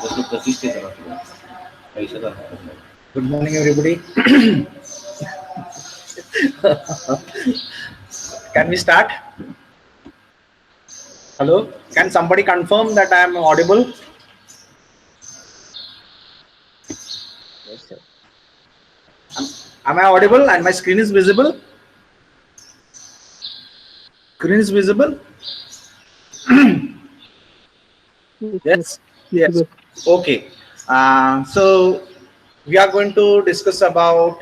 Good morning, everybody. Can we start? Hello? Can somebody confirm that I am audible? Yes, sir. Am I audible and my screen is visible? Screen is visible? Yes. Yes. Okay. So we are going to discuss about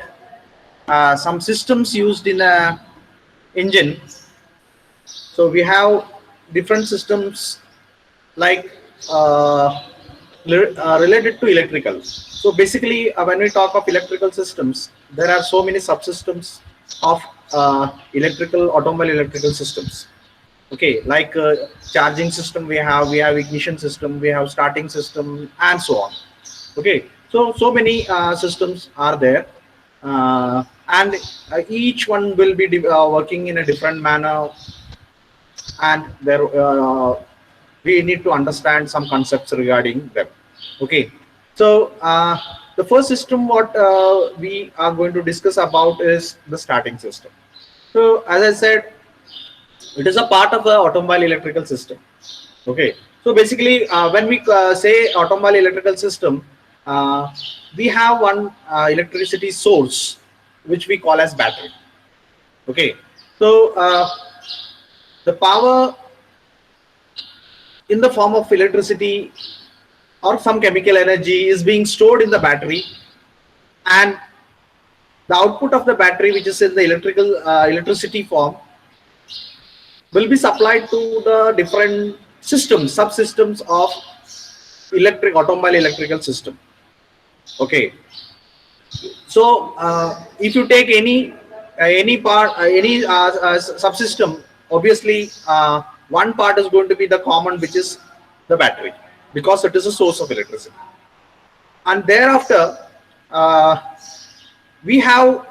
some systems used in a engine. So we have different systems like related to electrical. So basically, when we talk of electrical systems, there are so many subsystems of automobile electrical systems. Okay, like charging system we have ignition system, we have starting system, and so on. Okay, so many systems are there, and each one will be working in a different manner, and there we need to understand some concepts regarding them. Okay, so the first system what we are going to discuss about is the starting system. So as I said, it is a part of the automobile electrical system. Okay, so basically when we say automobile electrical system, we have one electricity source which we call as battery. Okay, so the power in the form of electricity or some chemical energy is being stored in the battery, and the output of the battery, which is in the electricity form, will be supplied to the different systems, subsystems of automobile electrical system. Okay, so if you take any part, any subsystem, obviously one part is going to be the common, which is the battery, because it is a source of electricity. And thereafter we have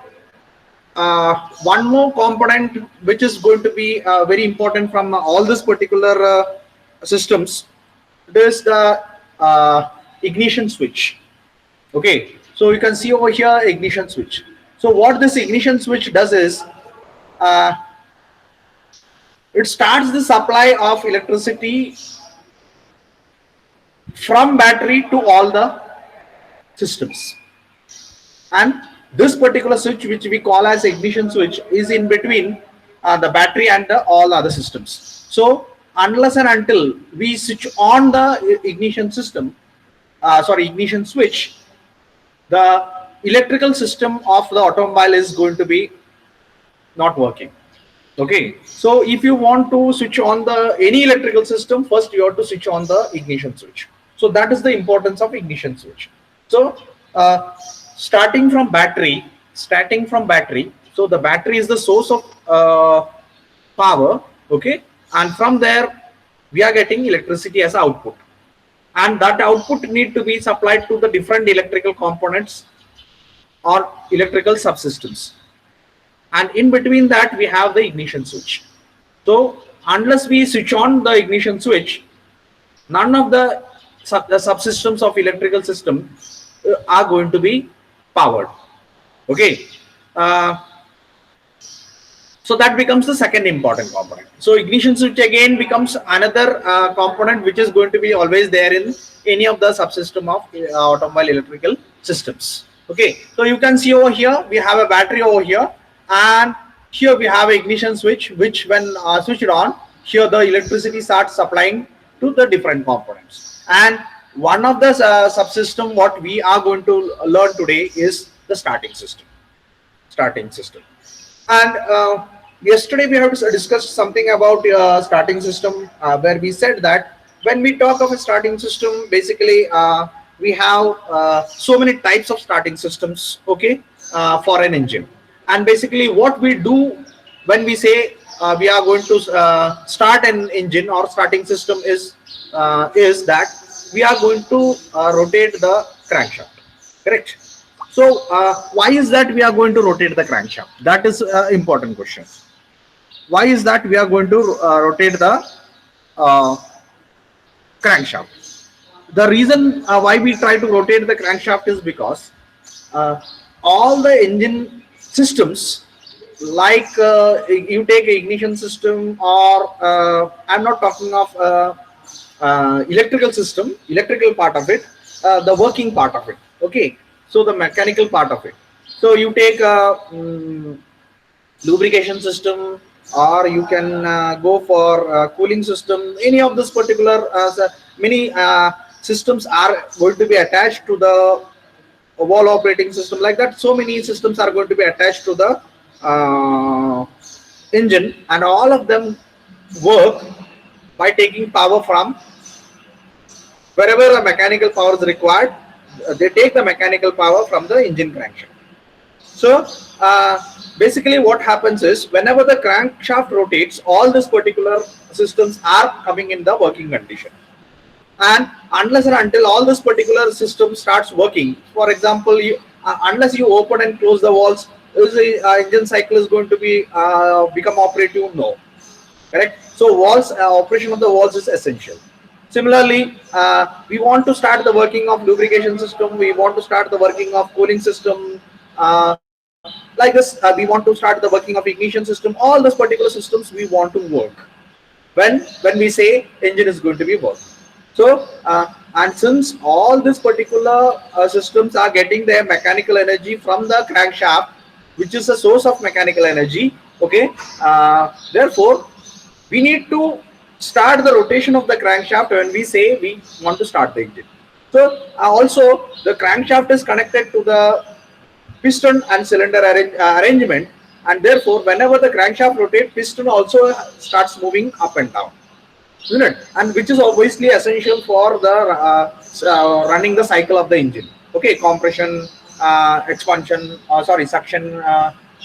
one more component which is going to be very important from all these particular systems. It is the ignition switch. Okay, so you can see over here ignition switch. So what this ignition switch does is it starts the supply of electricity from battery to all the systems, and this particular switch, which we call as ignition switch, is in between the battery and all other systems. So unless and until we switch on the ignition system, ignition switch, the electrical system of the automobile is going to be not working. Okay, so if you want to switch on the any electrical system, first you have to switch on the ignition switch. So that is the importance of ignition switch. So starting from battery, so the battery is the source of power. Okay, and from there we are getting electricity as output, and that output need to be supplied to the different electrical components or electrical subsystems, and in between that we have the ignition switch. So unless we switch on the ignition switch, none of the subsystems of electrical system are going to be powered. Okay, so that becomes the second important component. So ignition switch again becomes another component which is going to be always there in any of the subsystem of automobile electrical systems. Okay, so you can see over here we have a battery over here, and here we have ignition switch, which when switched on, here the electricity starts supplying to the different components. And one of the subsystem what we are going to learn today is the starting system. And yesterday we have discussed something about starting system, where we said that when we talk of a starting system, basically we have so many types of starting systems. Okay, for an engine. And basically what we do when we say we are going to start an engine or starting system is that we are going to rotate the crankshaft. Correct? So why is that we are going to rotate the crankshaft? That is an important question. Why is that we are going to rotate the crankshaft? the reason why we try to rotate the crankshaft is because all the engine systems, like you take ignition system, or I'm not talking of electrical system, electrical part of it, the working part of it. Okay, so the mechanical part of it. So you take a lubrication system, or you can go for cooling system. Any of this particular many systems are going to be attached to the wall operating system, like that. So many systems are going to be attached to the engine, and all of them work by taking power from wherever the mechanical power is required. They take the mechanical power from the engine crankshaft. So basically what happens is, whenever the crankshaft rotates, all these particular systems are coming in the working condition. And unless and until all this particular system starts working, for example, unless you open and close the valves, is the engine cycle is going to be become operative? No, correct? So valves, operation of the valves is essential. Similarly, we want to start the working of lubrication system, we want to start the working of cooling system, like this, we want to start the working of ignition system. All those particular systems we want to work when we say engine is going to be working. So and since all these particular systems are getting their mechanical energy from the crankshaft, which is a source of mechanical energy, okay, therefore we need to start the rotation of the crankshaft when we say we want to start the engine. So also the crankshaft is connected to the piston and cylinder arrangement, and therefore whenever the crankshaft rotates, piston also starts moving up and down, isn't it? And which is obviously essential for the running the cycle of the engine. Okay, compression, expansion, suction,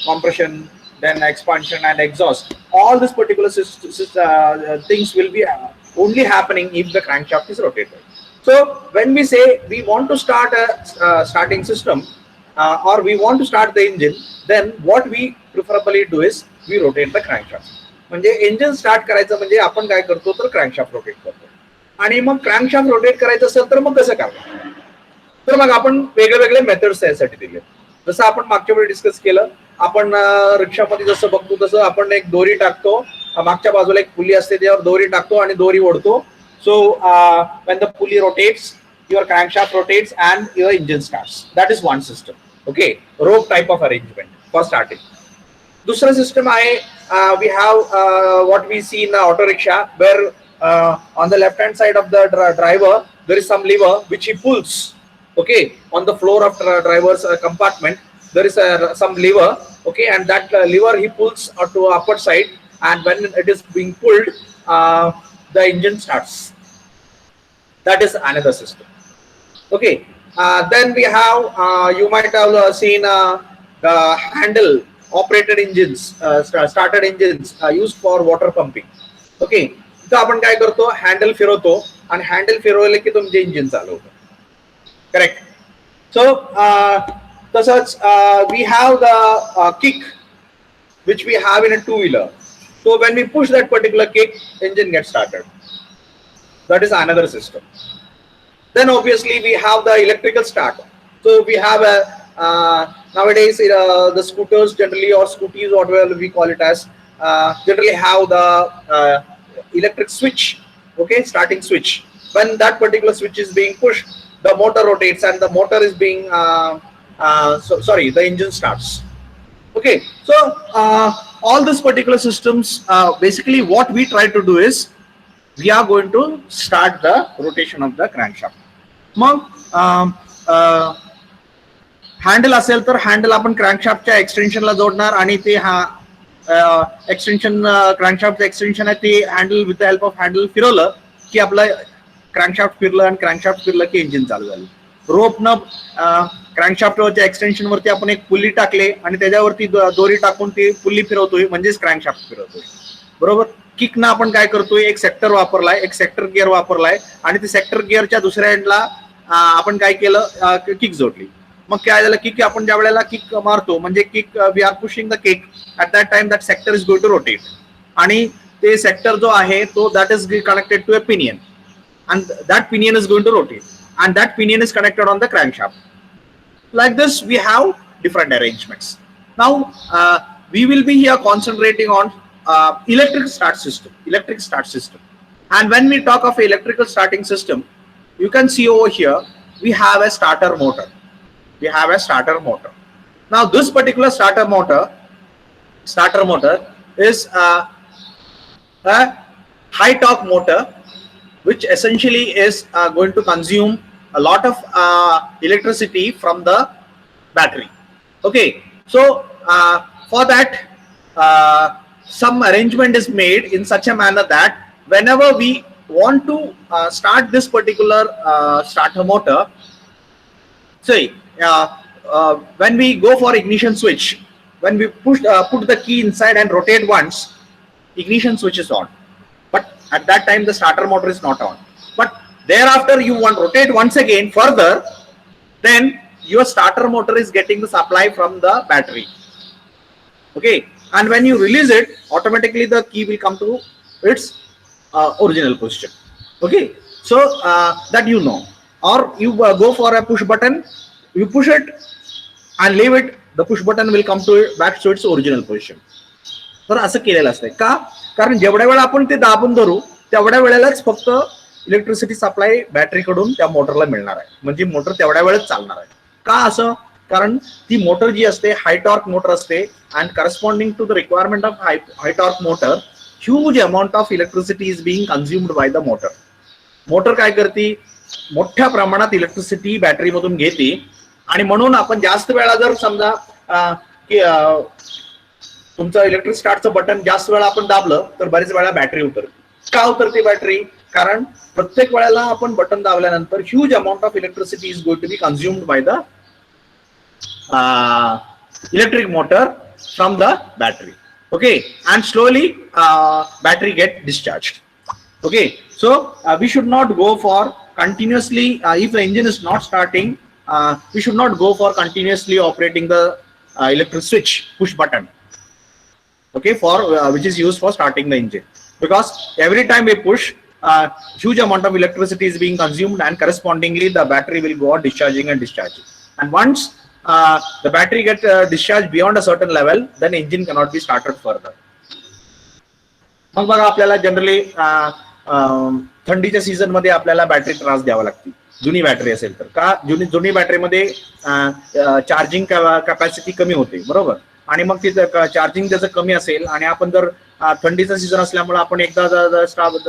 compression, then expansion and exhaust. All these particular things will be only happening if the crankshaft is rotated. So when we say we want to start a starting system, or we want to start the engine, then what we preferably do is we rotate the crankshaft. म्हणजे engine start करायचं म्हणजे आपण काय करतो तर crankshaft rotate करतो, आणि मग क्रँकशाफ्ट रोटेट करायचं असेल तर मग कसं करणार? तर मग आपण वेगळे वेगळे मेथड्स त्यासाठी दिले. जसं आपण मागच्या वेळी डिस्कस केलं, आपण रिक्षामध्ये जसं बघतो तसं आपण एक दोरी टाकतो, मागच्या बाजूला एक पुली असते त्यावर दोरी टाकतो आणि दोरी ओढतो. So when the pulley rotates, your crankshaft rotates and your engine starts. That is one system. Okay, rope type of arrangement for starting. दूसरा system आहे, we have what we see in the auto rickshaw, where on the left hand side of the driver there is some lever which he pulls. Okay, on the floor of the driver's compartment there is some lever. Okay, and that lever he pulls to upper side, and when it is being pulled, the engine starts. That is another system. Okay, then we have you might have seen the handle operated engines, started engines used for water pumping. Okay, तर आपण काय करतो, handle फिरवतो आणि handle फिरवले की तुमचे engine चालू होतं. करेक्ट. सो तसंच we have the kick which we have in a two-wheeler. So when we push that particular kick, engine gets started. That is another system. Then obviously we have the electrical start. So we have a nowadays the scooters generally, or scooties, whatever we call it as, generally have the electric switch. Okay, starting switch. When that particular switch is being pushed, the motor rotates and the motor is being the engine starts. Okay, so all these particular systems, basically what we try to do is we are going to start the rotation of the crankshaft. मग handle असेल तर handle आपण क्रँकशाफ्टच्या एक्सटेन्शनला जोडणार, आणि ते हा extension क्रँकशाफ्टचं extension आहे, ते handle with the help of handle फिरवलं की आपलं क्रँकशाफ्ट फिरलं, आणि क्रँकशाफ्ट फिरलं की इंजिन चालू झालं. रोपनं क्रँकशाफ्टवरच्या एक्सटेन्शन वरती आपण एक पुल्ली टाकले आणि त्याच्यावरती दोरी टाकून ती पुल्ली फिरवतोय, म्हणजेच क्रँकशाफ्ट फिरवतोय. बरोबर. किकनं आपण काय करतोय, एक सेक्टर वापरलाय, एक सेक्टर गिअर वापरलाय, आणि ते सेक्टर गिअरच्या दुसऱ्या एंडला आपण काय केलं, किक जोडली. मग काय झालं, किक आपण ज्या वेळेला किक मारतो म्हणजे kick we are pushing the kick, at that time that sector is going to rotate, आणि ते सेक्टर जो आहे तो that is connected to a pinion. and that pinion is going to rotate, and that pinion is connected on the crankshaft. Like this, we have different arrangements. Now, we will be here concentrating on electric start system. And when we talk of electrical starting system, you can see over here, we have a starter motor. Now, this particular starter motor is a high torque motor, which essentially is going to consume a lot of electricity from the battery. Okay, so for that, some arrangement is made in such a manner that whenever we want to start this particular starter motor, say when we go for ignition switch, when we put the key inside and rotate once, ignition switch is on, but at that time the starter motor is not on. But thereafter you want to rotate once again further, then your starter motor is getting the supply from the battery. Okay, and when you release it, automatically the key will come to its original position. Okay, so that you know, or you go for a push button, you push it and leave it, the push button will come to back to its original position. तर असं केलेलं असतंय का, कारण जेवढ्या वेळा आपण ते दाबून धरू तेवढ्या वेळेलाच फक्त इलेक्ट्रिसिटी सप्लाय बॅटरीकडून त्या मोटरला मिळणार आहे, म्हणजे मोटर तेवढ्या वेळच चालणार आहे. का असं, कारण ती मोटर जी असते हाय टॉर्क मोटर असते, and corresponding to the requirement of high torque motor, huge amount of electricity is being consumed by the motor. Motor काय करते, मोठ्या प्रमाणात इलेक्ट्रिसिटी बॅटरीमधून घेते, आणि म्हणून आपण जास्त वेळा जर समजा की तुमचं इलेक्ट्रिक स्टार्टचं बटन जास्त वेळा आपण दाबलं तर बरेच वेळा बॅटरी उतरते. का उतरते बॅटरी, कारण प्रत्येक वेळेला आपण बटन दाबल्यानंतर huge amount of electricity is going to be consumed by the electric motor from the battery. Okay, and slowly battery get discharged. Okay, so we should not go for continuously, if the engine is not starting, we should not go for continuously operating the electric switch push button, okay, for which is used for starting the engine, because every time we push, huge amount of electricity is being consumed, and correspondingly the battery will go on discharging and discharging, and once the battery gets discharged beyond a certain level, then engine cannot be started further. मग बघा आपल्याला generally थंडीच्या season मध्ये आपल्याला battery त्रास द्यावा लागते, जुनी बॅटरी असेल तर. का, जुनी बॅटरीमध्ये चार्जिंग कॅपॅसिटी कमी होते, बरोबर, आणि मग तिथं चार्जिंग त्याचं कमी असेल, आणि आपण जर थंडीचा सीझन असल्यामुळे आपण एकदा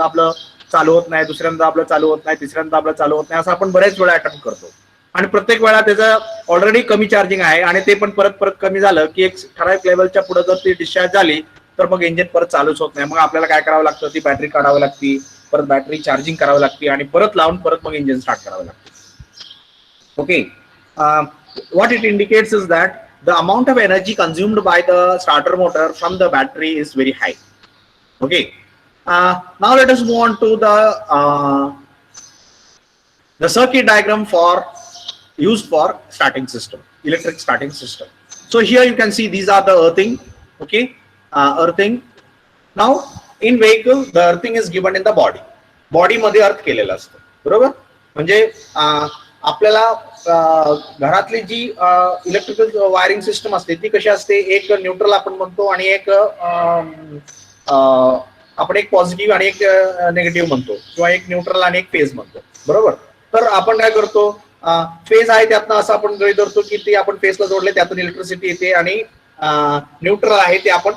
आपलं चालू होत नाही, दुसऱ्यांदा आपलं चालू होत नाही, तिसऱ्यांदा आपलं चालू होत नाही, असं आपण बऱ्याच वेळा अटेम्प्ट करतो, आणि प्रत्येक वेळा त्याचं ऑलरेडी कमी चार्जिंग आहे आणि ते पण परत कमी झालं की एक ठराविक लेवलच्या पुढे जर ती डिस्चार्ज झाली तर मग इंजिन परत चालूच होत नाही. मग आपल्याला काय करावं लागतं, ती बॅटरी काढावी लागते, परत बॅटरी चार्जिंग करावी लागते, आणि परत लावून परत मग इंजिन स्टार्ट करावं लागतं. Okay, what it indicates is that the amount of energy consumed by the starter motor from the battery is very high. Okay, now let us move on to the circuit diagram for used for starting system, electric starting system. So here you can see these are the earthing. Okay, earthing. Now in vehicle the earthing is given in the body मध्ये अर्थ केलेला असतो, बरोबर. म्हणजे आपल्याला घरातली जी electrical wiring system असते ती कशी असते, एक न्यूट्रल आपण म्हणतो आणि एक आपण एक पॉझिटिव्ह आणि एक निगेटिव्ह म्हणतो, किंवा एक न्यूट्रल आणि एक फेज म्हणतो, बरोबर. तर आपण काय करतो, फेज आहे त्यातनं असं आपण गृहीत धरतो की ते आपण फेजला जोडले, त्यातून इलेक्ट्रिसिटी येते, आणि न्यूट्रल आहे ते आपण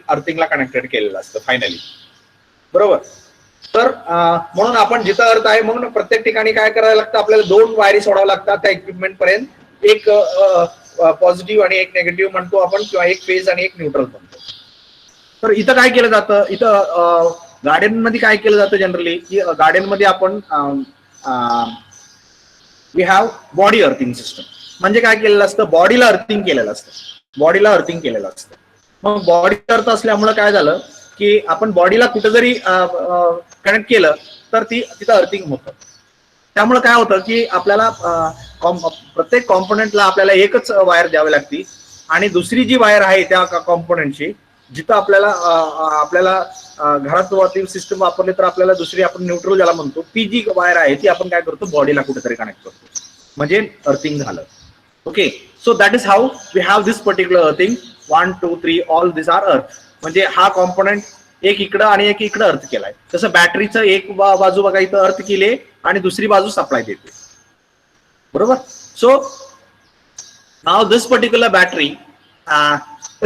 अर्थिंगला कनेक्टेड केलेलं असतं फायनली, बरोबर. तर म्हणून आपण जिथं अर्थ आहे, म्हणून प्रत्येक ठिकाणी काय करायला लागतं, आपल्याला दोन वायरी सोडाव्या लागतात त्या इक्विपमेंट पर्यंत, एक पॉझिटिव्ह आणि एक निगेटिव्ह म्हणतो आपण, किंवा एक फेज आणि एक न्यूट्रल म्हणतो. तर इथं काय केलं जातं, इथं गार्डनमध्ये काय केलं जातं जनरली, की गार्डनमध्ये आपण we have body earthing system. म्हणजे काय केलेलं असतं, बॉडीला अर्थिंग केलेलं असतं. मग बॉडी अर्थ असल्यामुळे काय झालं की आपण बॉडीला कुठे जरी कनेक्ट केलं तर तिथं अर्थिंग होतं. त्यामुळे काय होतं की आपल्याला प्रत्येक कॉम्पोनंटला आपल्याला एकच वायर द्यावी लागते, आणि दुसरी जी वायर आहे त्या कॉम्पोनंटची जिथं आपल्याला घरात वरती सिस्टम वापरली तर आपल्याला दुसरी आपण न्यूट्रल ज्याला म्हणतो ती जी वायर आहे ती आपण काय करतो बॉडीला कुठेतरी कनेक्ट करतो म्हणजे अर्थिंग झालं. Okay, so that is how we have this particular earthing. 1 2 3 all this are earth. म्हणजे हा कॉम्पोनंट एक इकडं आणि एक इकडं अर्थ केलाय. तसं बॅटरीचं एक बाजू बघा इथं अर्थ केले आणि दुसरी बाजू सप्लाय देते. बरोबर. So now this particular battery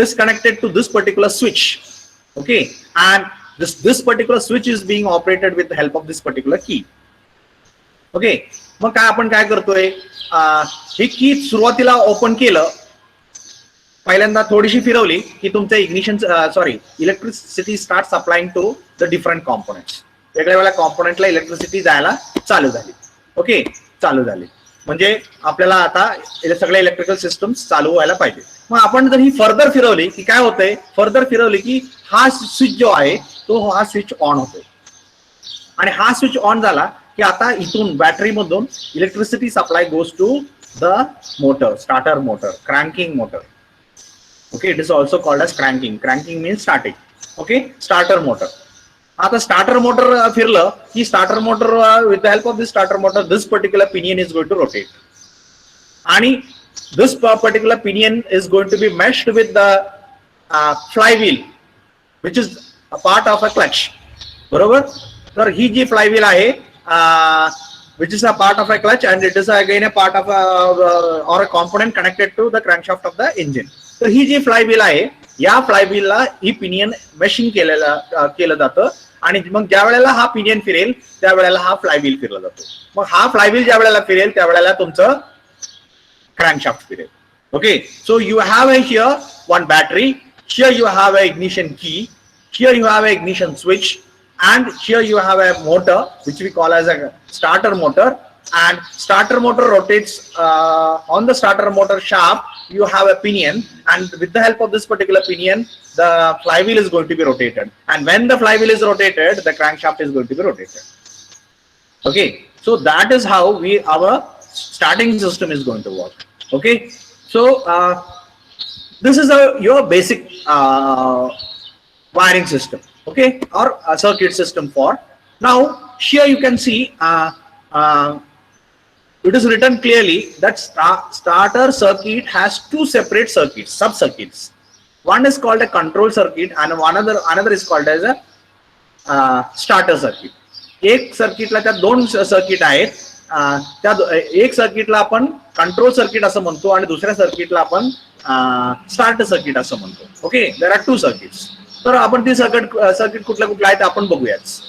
is connected to this particular switch. Okay, and this particular switch is being operated with the help of this particular key. Okay, मग काय आपण काय करतोय, ही की सुरुवातीला ओपन केलं, पहिल्यांदा थोडीशी फिरवली की तुमचं ignition electricity start supplying to the different components. वेगळ्या वेगळ्या कॉम्पोनेंटला इलेक्ट्रिसिटी जायला चालू झाली. ओके, चालू झाली म्हणजे आपल्याला आता सगळे इलेक्ट्रिकल सिस्टम्स चालू व्हायला पाहिजे. मग आपण जर ही फर्दर फिरवली की काय होतंय, फर्दर फिरवली की हा स्विच जो आहे तो हा स्विच ऑन होतोय आणि हा स्विच ऑन झाला की आता इथून बॅटरी मधून electricity supply goes to the motor, starter motor, cranking motor. Okay, it is also called as cranking. Cranking means starting. Okay, starter motor. आता स्टार्टर मोटर फिरलं की starter motor with the help of this starter motor this particular pinion is going to rotate आणि this particular pinion is going to be meshed with the flywheel which is a part of a clutch. बरोबर. तर ही जी flywheel आहे which is a part of a clutch and it is again a part of or a component connected to the crankshaft of the engine. तर ही जी flywheel आहे या flywheel ला ही pinion meshing केलं जातं आणि मग ज्या वेळेला हा पिनियन फिरेल त्यावेळेला हा फ्लायव्हील फिरला जातो. मग हा फ्लायव्हील ज्या वेळेला फिरेल त्यावेळेला तुमचं crankshaft period. Okay, so you have here one battery, here you have a ignition key, here you have a ignition switch, and here you have a motor which we call as a starter motor, and starter motor rotates on the starter motor shaft you have a pinion, and with the help of this particular pinion the flywheel is going to be rotated, and when the flywheel is rotated the crankshaft is going to be rotated. Okay, so that is how our starting system is going to work. Okay, so this is your basic wiring system, okay, or a circuit system for. Now here you can see it is written clearly that starter circuit has two separate circuits, sub circuits. One is called a control circuit and another is called as a starter circuit. एक सर्किटला त्या दोन circuit आहेत. त्या एक सर्किटला आपण control circuit असं म्हणतो आणि दुसऱ्या सर्किटला आपण स्टार्टर सर्किट असं म्हणतो. Okay, there are two circuits. तर आपण ती सर्किट कुठल्या आहेत आपण बघूयाच.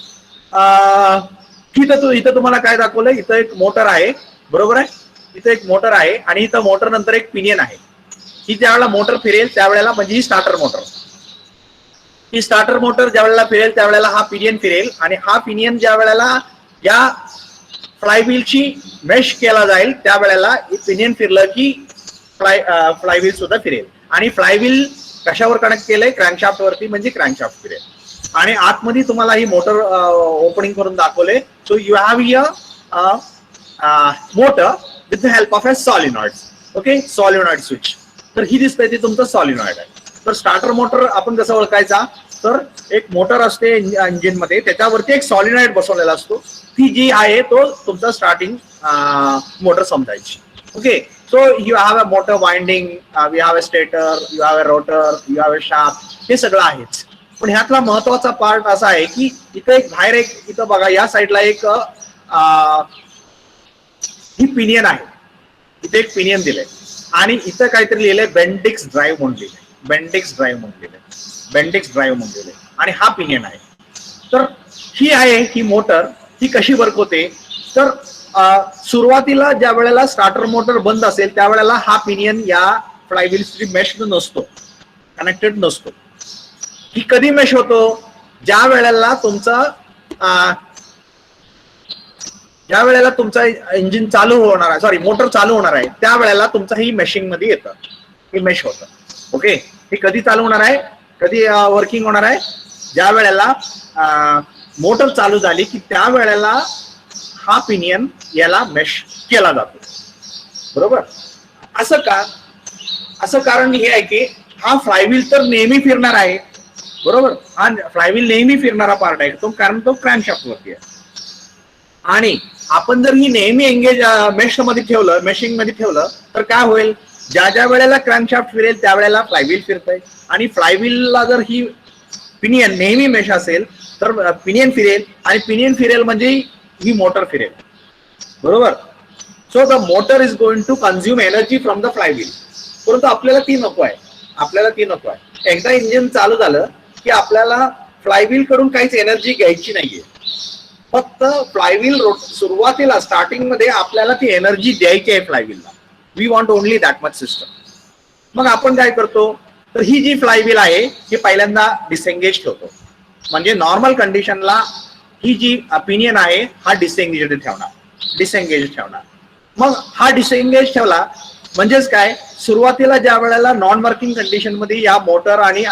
इथं तुम्हाला काय दाखवलंय, इथं एक मोटर आहे. बरोबर आहे, इथं एक मोटर आहे आणि इथं मोटर नंतर एक पिनियन आहे. ही ज्या वेळेला मोटर फिरेल त्यावेळेला म्हणजे ही स्टार्टर मोटर. ही स्टार्टर मोटर ज्या वेळेला फिरेल त्यावेळेला हा पिनियन फिरेल आणि हा पिनियन ज्या वेळेला या फ्लायव्हीलची मेश केला जाईल त्यावेळेला पिनियन फिरलं की फ्लायव्हील सुद्धा फिरेल आणि फ्लायव्हील कशावर कनेक्ट केलंय, क्रँकशाफ्ट वरती, म्हणजे क्रँकशाफ्ट फिरेल. आणि आतमध्ये तुम्हाला ही मोटर ओपनिंग करून दाखवले. So you have here motor with the help of a solenoid. Okay, solenoid switch. तर ही दिसतंय ती तुमचं सॉलिनॉइड आहे. तर स्टार्टर मोटर आपण कसं ओळखायचा, तर एक मोटर असते इंजिन मध्ये, त्याच्यावरती एक सॉलिनॉइड बसवलेला असतो. ती जी आहे तो तुमचा स्टार्टिंग मोटर समजायची. Okay, so you have a motor winding, you have a stator, you have a rotor, you have a shaft, हे सगळं आहेच. पण ह्यातला महत्वाचा पार्ट असा आहे की इथं एक बाहेर एक, इथं बघा या साईडला एक ही पिनियन आहे. इथे एक पिनियन दिलंय आणि इथं काहीतरी लिहिलंय बेंडिक्स ड्राईव्ह म्हणून लिहिलंय. बेंडिक्स ड्राईव्ह म्हणून लिहिलंय. बेंडिक्स ड्राईव्ह म्हणून लिहिलंय आणि हा पिनियन आहे. तर ही आहे ही मोटर. ही कशी वर्क होते, तर सुरुवातीला ज्या वेळेला स्टार्टर मोटर बंद असेल त्यावेळेला हा पिनियन या फ्लायव्हीलशी मेश नसतो, कनेक्टेड नसतो. ही कधी मेश होतो, ज्या वेळेला तुमचा इंजिन चालू होणार आहे, सॉरी मोटर चालू होणार आहे, त्यावेळेला तुमचं ही मेशिंग मध्ये येतं, हे मेश होतं. ओके, ही कधी चालू होणार आहे, कधी वर्किंग होणार आहे, ज्या वेळेला मोटर चालू झाली की त्यावेळेला हा पिनियन याला मेश केला जातो. बरोबर. असं का, असं कारण हे आहे की हा फ्लायव्हील तर नेहमी फिरणार आहे बरोबर. आणि फ्लायव्हील नेहमी फिरणारा पार्ट आहे तो, कारण तो क्रॅन्कशाफ्ट वरती आहे. आणि आपण जर ही नेहमी एंगेज मेशिंग मध्ये ठेवलं तर काय होईल, ज्या ज्या वेळेला क्रॅन्कशाफ्ट फिरेल त्यावेळेला फ्लायव्हील फिरतंय. आणि फ्लायव्हीलला जर ही पिनियन नेहमी मेश असेल तर पिनियन फिरेल, आणि पिनियन फिरेल म्हणजे ही मोटर फिरेल. बरोबर. So the motor is going to consume energy from the flywheel. परंतु आपल्याला ती नको आहे. एकदा इंजिन चालू झालं की आपल्याला फ्लायव्हील कडून काहीच एनर्जी घ्यायची नाहीये. फक्त फ्लायव्हील सुरुवातीला स्टार्टिंग मध्ये आपल्याला ती एनर्जी द्यायची आहे फ्लायव्हीलला. We want only that much system. मग आपण काय करतो, तर ही जी फ्लायव्हील आहे ही पहिल्यांदा डिसेंगेज ठेवतो. म्हणजे नॉर्मल कंडिशनला ही जी पिनियन आहे हा डिसेंगेज ठेवणार. मग हा डिसेंगेज ठेवला म्हणजेच काय, सुरुवातीला ज्या वेळेला नॉन वर्किंग कंडिशन मध्ये या मोटर आणि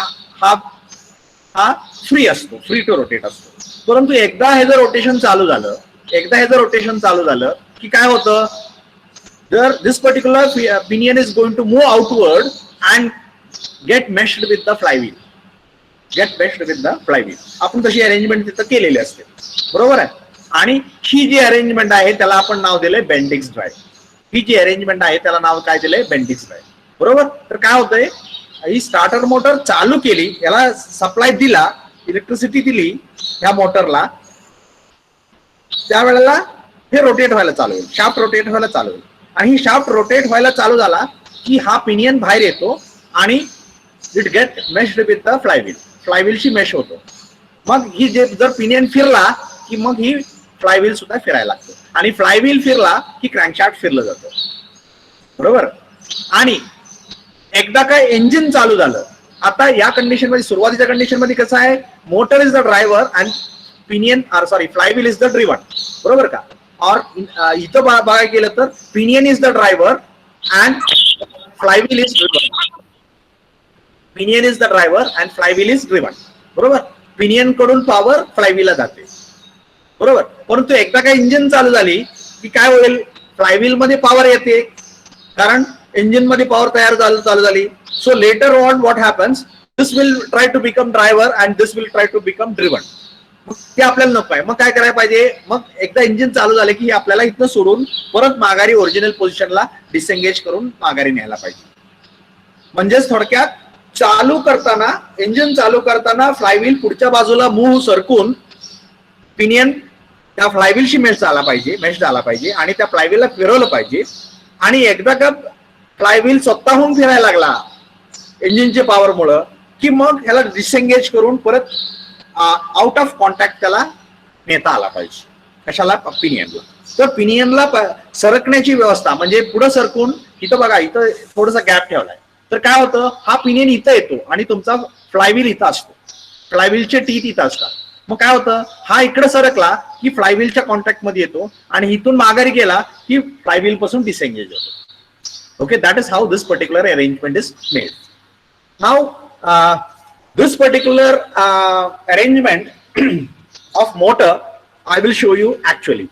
हा फ्री टू रोटेट असतो. परंतु एकदा हे जर रोटेशन चालू झालं की काय होतं, जर this particular pinion is going to move outward and get meshed with the flywheel. आपण तशी अरेंजमेंट तिथं केलेली असते. बरोबर आहे. आणि ही जी अरेंजमेंट आहे त्याला आपण नाव दिलंय बेंडिक्स ड्राईव्ह. बरोबर. तर काय होतंय, ही स्टार्टर मोटर चालू केली, याला सप्लाय दिला, इलेक्ट्रिसिटी दिली ह्या मोटरला, त्यावेळेला हे रोटेट व्हायला चालू होईल, शाफ्ट रोटेट व्हायला चालू होईल. आणि ही शाफ्ट रोटेट व्हायला चालू झाला की हा पिनियन बाहेर येतो आणि it get meshed with the फ्लायव्हीलशी मेश होतो. मग ही जर पिनियन फिरला की मग ही फ्लायव्हील सुद्धा फिरायला लागतो, आणि फ्लायव्हील फिरला की क्रँकशाफ्ट फिरलं जातं. बरोबर. आणि एकदा काय इंजिन चालू झालं, आता या कंडिशन मध्ये, सुरुवातीच्या कंडिशन मध्ये कसं आहे, motor is the driver and flywheel is the driven. बरोबर का. और इथं बघायला गेलं तर pinion is the driver and flywheel is driven. बरोबर. पिनियन कडून पॉवर फ्लायव्हीलला जाते. बरोबर. परंतु एकदा काय इंजिन चालू झाली की काय होईल, फ्लायव्हील मध्ये पॉवर येते कारण इंजिन मध्ये पॉवर चालू झाली. So later on what happens, this will try to become driver and this will try to become driven. ते आपल्याला नको आहे. मग काय करायला पाहिजे, मग एकदा इंजिन चालू झाले की आपल्याला इथनं सोडून परत माघारी ओरिजिनल पोझिशनला डिसेंगेज करून माघारी न्यायला पाहिजे. म्हणजेच थोडक्यात इंजिन चालू करताना फ्लायव्हील पुढच्या बाजूला मूव्ह सरकून पिनियन त्या फ्लायव्हीलशी मेश झाला पाहिजे आणि त्या फ्लायव्हीलला फिरवलं पाहिजे. आणि एकदा का फ्लायव्हील स्वतःहून फिरायला लागला इंजिनच्या पॉवरमुळं की मग ह्याला डिसेंगेज करून परत आउट ऑफ कॉन्टॅक्ट त्याला नेता आला पाहिजे. कशाला, पिनियनला. तर पिनियनला सरकण्याची व्यवस्था म्हणजे पुढे सरकून, इथं बघा इथं थोडासा गॅप ठेवलाय, तर काय होतं, हा पिनियन इथं येतो आणि तुमचा फ्लायव्हील इथं असतो, फ्लायव्हीलचे टीथ इथं असतात. मग काय होतं, हा इकडे सरकला की फ्लायव्हीलच्या कॉन्टॅक्ट मध्ये येतो आणि इथून माघारी गेला की फ्लायव्हील पासून डिसेंगेज होतो. Okay, that is how this particular arrangement is made. Now, this particular arrangement of motor, I will show you actually.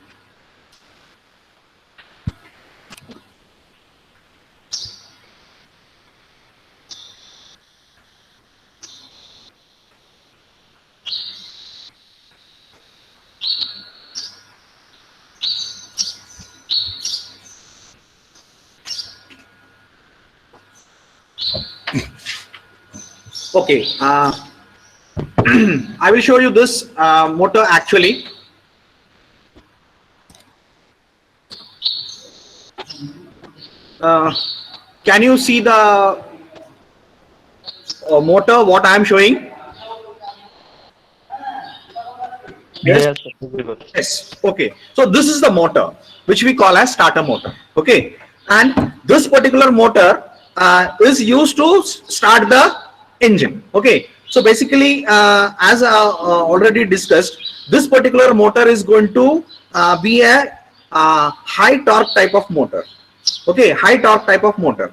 Okay, I will show you this motor actually. Can you see the motor what I am showing? Yes. Okay. So this is the motor which we call as starter motor. Okay. And this particular motor is used to start the engine. Okay. So basically, as already discussed, this particular motor is going to be a high torque type of motor. Okay, high torque type of motor.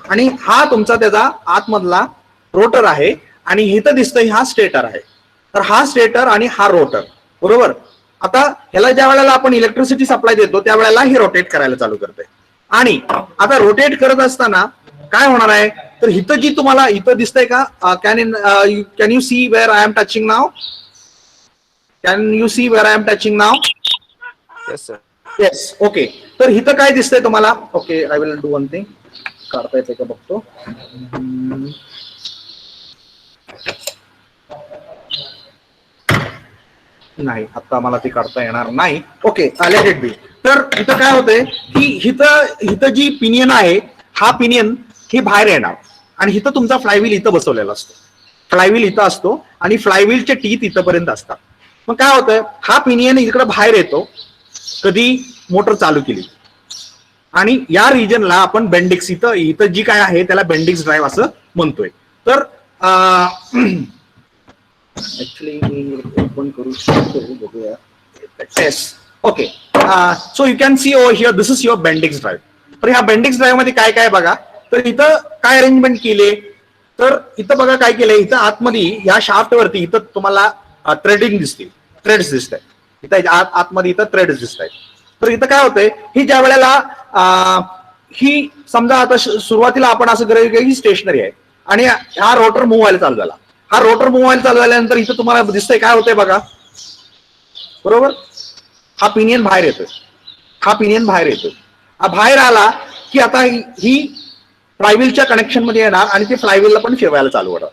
आणि हा तुमचा त्याचा आतमधला rotor आहे आणि इथं दिसतंय हा स्टेटर आहे. तर हा स्टेटर आणि हा रोटर. बरोबर. आता ह्याला ज्या वेळेला आपण इलेक्ट्रिसिटी सप्लाय देतो त्यावेळेला ही रोटेट करायला चालू करते. आणि आता रोटेट करत असताना काय होणार आहे, तर इथं जी तुम्हाला इथं दिसतंय का, can you see where I am touching now? Can you see where I am touching now? Yes, sir. Yes, okay. तर इथं काय दिसतंय तुम्हाला? Okay, I will do one thing. काढता येते का बघतो. नाही, आता मला ती काढता येणार नाही. Okay, let it be. तर इथं काय होतंय की इथं जी पिनियन आहे, हा पिनियन ही बाहेर येणार आणि इथं तुमचा फ्लायव्हील इथं बसवलेला असतो. फ्लायव्हील इथं असतो आणि फ्लायव्हीलचे टीथ इथंपर्यंत असतात. मग काय होतंय, हा पिनियन इकडे बाहेर येतो कधी मोटर चालू केली आणि या रिजनला आपण बेंडिक्स, इथं जी काय आहे त्याला बेंडिक्स ड्राईव्ह असं म्हणतोय. तर ऍक्च्युली मी ओपन करू शकतो, बघूया. Yes, okay. So you can C over here, this is your Bendix drive. तर ह्या बेंडिक्स ड्राईव्ह मध्ये काय काय बघा. तर इथं काय अरेंजमेंट केले, तर इथं बघा काय केलंय. इथं आतमध्ये ह्या शाफ्ट वरती इथं तुम्हाला थ्रेडिंग दिसतील, थ्रेड्स दिसत आहेत. इथं आतमध्ये इथं थ्रेड्स दिसत आहेत. तर इथं काय होतंय, ही ज्या वेळेला ही समजा आता सुरुवातीला आपण असं करूया की ही स्टेशनरी आहे आणि हा रोटर मूव्ह व्हायला चालू झाला. हा रोटर मूव्ह व्हायला चालू झाल्यानंतर इथं तुम्हाला दिसतंय काय होतंय बघा, बरोबर. हा पिनियन बाहेर येतोय, हा पिनियन बाहेर येतोय. हा बाहेर आला की आता ही फ्लायव्हीलच्या कनेक्शन मध्ये येणार आणि ते फ्लायव्हीलला पण फिरवायला चालू होणार,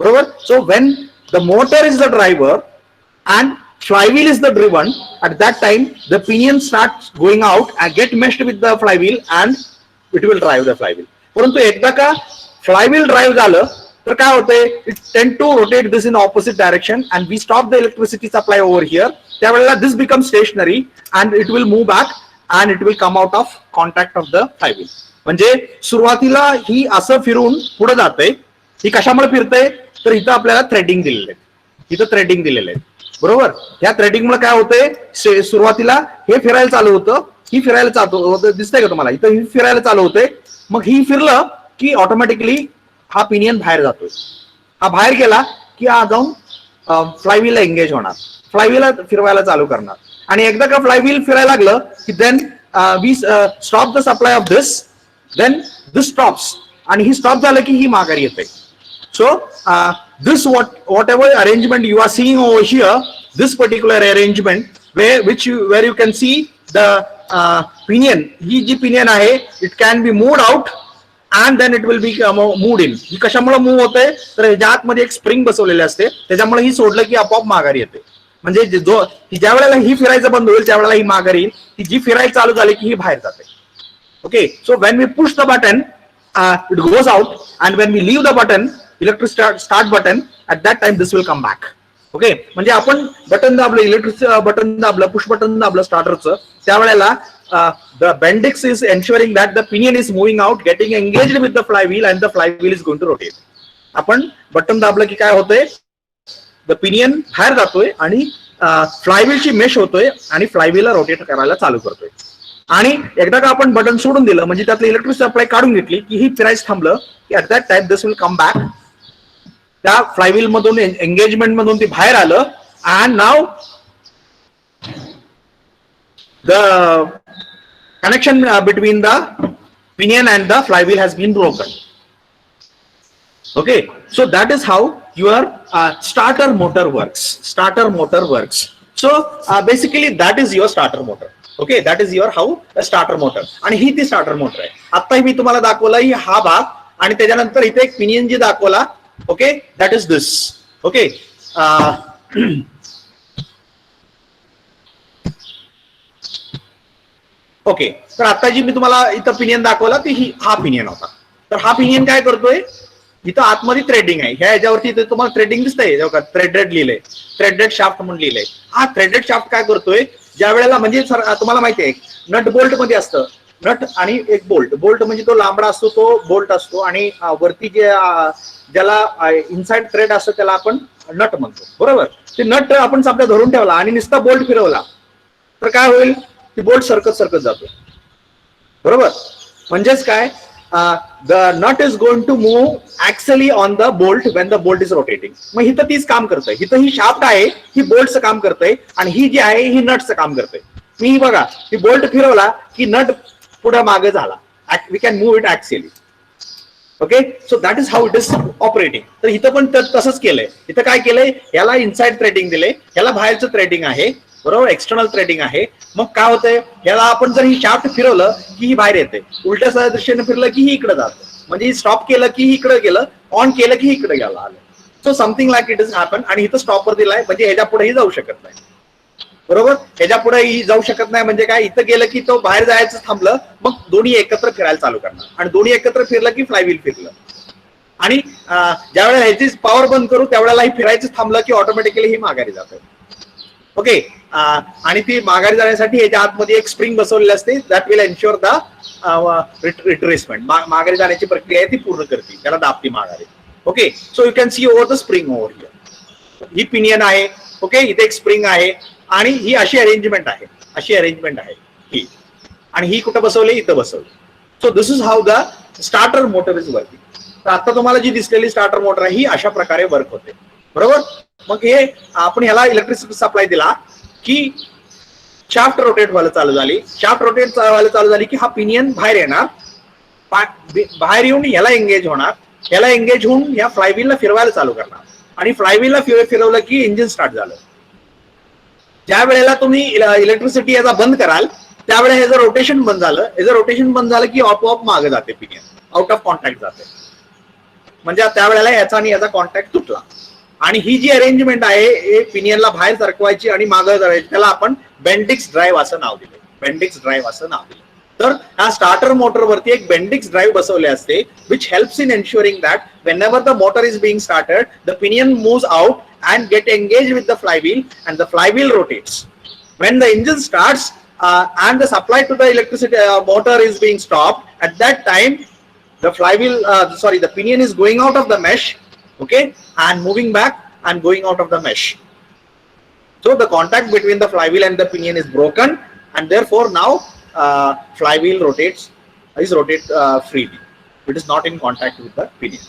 बरोबर. So when the motor is the driver and flywheel is the driven, at that time the pinion starts going out and get meshed with the flywheel and it will drive the flywheel. परंतु एकदा का flywheel drive झालं तर काय होतंय, it tend to rotate this in opposite direction and we stop the electricity supply over here. त्यावेळेला this becomes stationary and it will move back and it will come out of contact of the flywheel. म्हणजे सुरुवातीला ही असं फिरून पुढे जाते. ही कशामुळे फिरते, तर इथं आपल्याला थ्रेडिंग दिलेलं आहे, इथं थ्रेडिंग दिलेलं आहे, बरोबर. ह्या थ्रेडिंग मुळे काय होतंय, सुरुवातीला हे फिरायला चालू होतं, ही फिरायला चालू होतं, दिसतंय का तुम्हाला, इथं ही फिरायला चालू होते. मग ही फिरलं की ऑटोमॅटिकली हा पिनियन बाहेर जातोय. हा बाहेर गेला की हा जाऊन फ्लायव्हीलला एंगेज होणार, फ्लायव्हीलला फिरवायला चालू करणार. आणि एकदा का फ्लायव्हील फिरायला लागलं की then we stop the supply of this, then this stops आणि ही स्टॉप झालं की ही माघारी येते. So this whatever arrangement you are seeing over here, this particular arrangement where you can see the pinion, he G pinion आहे, it can be moved out and then it will be moved in. ही कशामुळे move होते, तर ह्याच्या आतमध्ये एक spring बसवलेले असते, त्याच्यामुळे ही सोडलं की आपोआप माघारी येते. म्हणजे ज्या वेळेला ही फिरायचं बंद होईल त्यावेळेला ही माघारी येईल, ती जी फिरायला चालू झाली की ही बाहेर जाते. Okay, so when we push the button, it goes out and when we leave the button, electric start button, at that time this will come back. Okay, म्हणजे आपण बटन दाबलं, इलेक्ट्रिक बटन दाबलं, पुश बटन दाबलं स्टार्टरचं, त्यावेळेला the bendix is ensuring that the pinion is moving out, getting engaged with the flywheel and the flywheel is going to rotate. आपण button दाबलं की काय होतंय, द पिनियन बाहेर जातोय आणि फ्लायव्हीलची मेश होतोय आणि फ्लायव्हीलला रोटेट करायला चालू करतोय. आणि एकदा का आपण बटन सोडून दिलं म्हणजे त्यातलं इलेक्ट्रिक सप्लाय काढून घेतली की ही फिरायचं थांबलं की at that time this will come back. त्या फ्लायव्हील मधून एंगेजमेंट मधून ती बाहेर आलं and now the connection between the pinion and the flywheel has been broken. Okay, so that is how your starter motor works. Starter motor works. So basically that is your starter motor. Okay, that is your how a starter motor. आणि ही ती starter motor आहे. आता मी तुम्हाला दाखवला ही हा भाग आणि त्याच्यानंतर इथे एक पिनियन जी दाखवला. Okay, that is this. Okay, okay, तर आता जी मी तुम्हाला इथं पिनियन दाखवला ती हा पिनियन होता. तर हा पिनियन काय करतोय, इथं आतमध्ये थ्रेडिंग आहे, ह्या याच्यावरती इथे तुम्हाला थ्रेडिंग दिसतंय, थ्रेडेड लिहिलंय, थ्रेडेड शाफ्ट म्हणून लिहिलंय. हा थ्रेडेड शाफ्ट काय करतोय, ज्या वेळेला म्हणजे तुम्हाला माहिती आहे नट बोल्ट मध्ये असतं, नट आणि एक बोल्ट. बोल्ट म्हणजे तो लांबडा असतो, तो बोल्ट असतो आणि वरती जे ज्याला इनसाइड थ्रेड असतं त्याला आपण नट म्हणतो, बरोबर. ते नट आपण आपल्या धरून ठेवला आणि नुसता बोल्ट फिरवला तर काय होईल, ती बोल्ट सरकत जातो, बरोबर. म्हणजेच काय, the nut is going to move axially on the bolt when the bolt is rotating. मग इथं तीच काम करतंय, इथं ही शाफ्ट आहे, ही बोल्टचं काम करतंय आणि ही जी आहे ही नटचं काम करतंय. मी बघा, ही बोल्ट फिरवला की नट पुढे मागे झाला, we can move it axially. Okay, so that is how it is operating. तर इथं पण तसंच केलंय. इथं काय केलंय, याला इनसाइड थ्रेडिंग दिले, याला बाहेरचं थ्रेडिंग आहे, बरोबर, एक्सटर्नल थ्रेडिंग आहे. मग काय होतंय, याला आपण जर ही शाफ्ट फिरवलं की ही बाहेर येते, उलट्या दिशेने फिरलं की ही इकडे जातं, म्हणजे स्टॉप केलं की इकडे गेलं, ऑन केलं की इकडे गेलं आलं. So something like it is happen. आणि इथं स्टॉपर दिलाय, म्हणजे ह्याच्या पुढेही जाऊ शकत नाही, बरोबर. ह्याच्या पुढेही जाऊ शकत नाही म्हणजे काय, इथं गेलं की तो बाहेर जायचं थांबलं, मग दोन्ही एकत्र फिरायला चालू करणार, आणि दोन्ही एकत्र फिरलं की फ्लायव्हील फिरलं. आणि ज्या वेळेला ह्याची पॉवर बंद करू त्यावेळेला ही फिरायचं थांबलं की ऑटोमॅटिकली ही माघारी जाते. ओके, आणि ती माघारी जाण्यासाठी ह्याच्या आतमध्ये एक स्प्रिंग बसवलेली असते, that will ensure the retracement. माघारी जाण्याची प्रक्रिया आहे ती पूर्ण करते, त्याला दाबती माघारी. Okay, so you can C over the spring over here. He pinion आहे. ओके, इथे एक स्प्रिंग आहे आणि ही अशी अरेंजमेंट आहे, अशी अरेंजमेंट आहे ही. आणि ही कुठं बसवली, इथं बसवली. So this is how the starter motor is working. तर आता तुम्हाला जी दिसलेली स्टार्टर मोटर आहे ही अशा प्रकारे वर्क होते, बरोबर. मग हे आपण ह्याला इलेक्ट्रिसिटी सप्लाय दिला की शाफ्ट रोटेट व्हायला चालू झाली. शाफ्ट रोटेट व्हायला चालू झाली की हा पिनियन बाहेर येणार, बाहेर येऊन याला एंगेज होणार, याला एंगेज होऊन या फ्लायव्हीलला फिरवायला चालू करणार, आणि फ्लायव्हीलला फिरवलं की इंजिन स्टार्ट झालं. ज्या वेळेला तुम्ही इलेक्ट्रिसिटी याचा बंद कराल त्यावेळेला ह्याचं रोटेशन बंद झालं, ह्याचं रोटेशन बंद झालं की आपोआप मागे जाते पिनियन, आउट ऑफ कॉन्टॅक्ट जाते, म्हणजे त्यावेळेला याचा आणि याचा कॉन्टॅक्ट तुटला. आणि ही जी अरेंजमेंट आहे हे पिनियनला बाहेर सरकवायची आणि मागे जायची, त्याला आपण बेंडिक्स ड्राईव्ह असं नाव दिले, बेंडिक्स ड्राईव्ह असं नाव दिलं. तर ह्या स्टार्टर मोटरवरती एक बेंडिक्स ड्राईव्ह बसवले असते, which helps in ensuring that whenever the motor is being started, the pinion moves out and get engaged with the flywheel, and the flywheel rotates. When the engine starts and the supply to the electricity motor is being stopped, at that time the flywheel, the pinion is going out of the mesh, okay, and moving back and going out of the mesh. So the contact between the flywheel and the pinion is broken, and therefore now flywheel is rotate freely. It is not in contact with the pinion.